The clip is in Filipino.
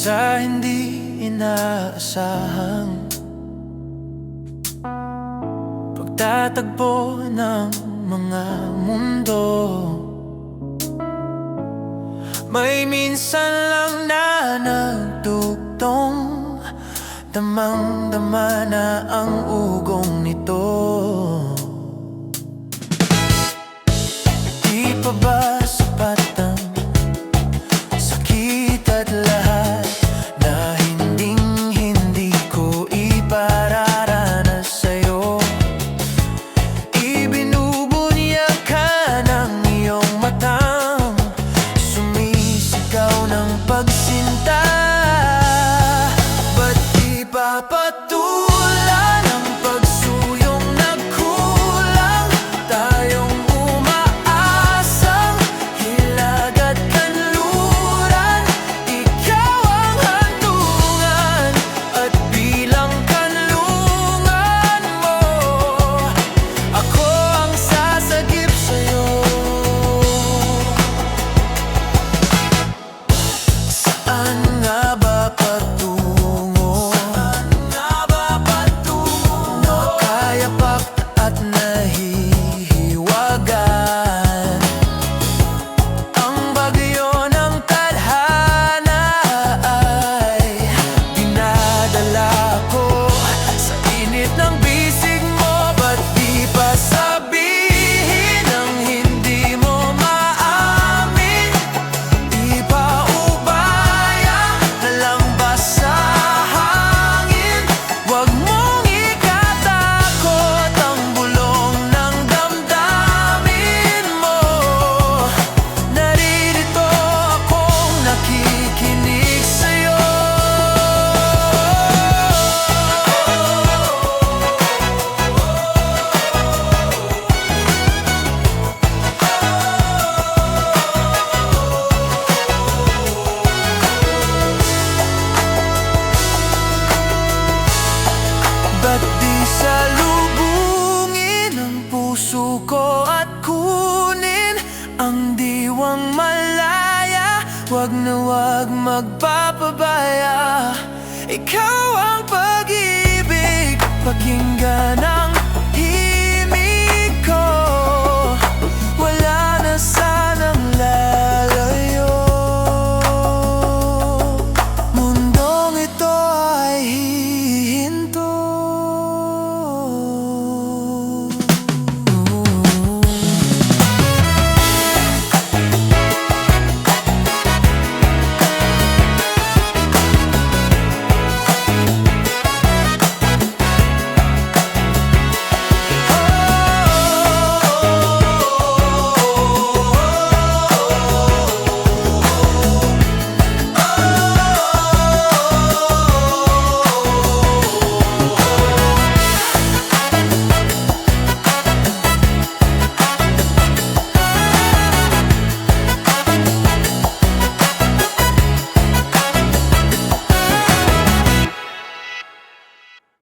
sa hindi inaasahang pagtatagpo ng mga mundo. May minsan lang na nagdugtong, damang-dama na ang ugong nito. Di pa ba sapat ang sakit at lahat na hinding-hindi ko ipararanas sa'yo? Ibinubunyag ka ng iyong matang sumisigaw ng pagsinta. Ba't di papatulan ang pagsuyong nagkulang? Tayong umaasang hilag at kanluran. Ikaw ang handungan at bilang kanlungan mo, ako ang sasagip sa'yo. Saan nga ba patungo? Nakayapak at nahihiwagan ang bagyo ng tadhana ay dinadala ko sa init ng bisig mo. Ba't di pa sabihin ang hindi mo maamin? Di pa ubaya na lang ba sa hangin? Huwag mong ikatakot ang bulong ng damdamin mo. Naririto akong nakikinig sa'yo. Ba't di salubungin ang puso ko at kunin ang diwang malaya? Huwag na huwag magpapabaya. Ikaw ang pag-ibig, pakinggan ang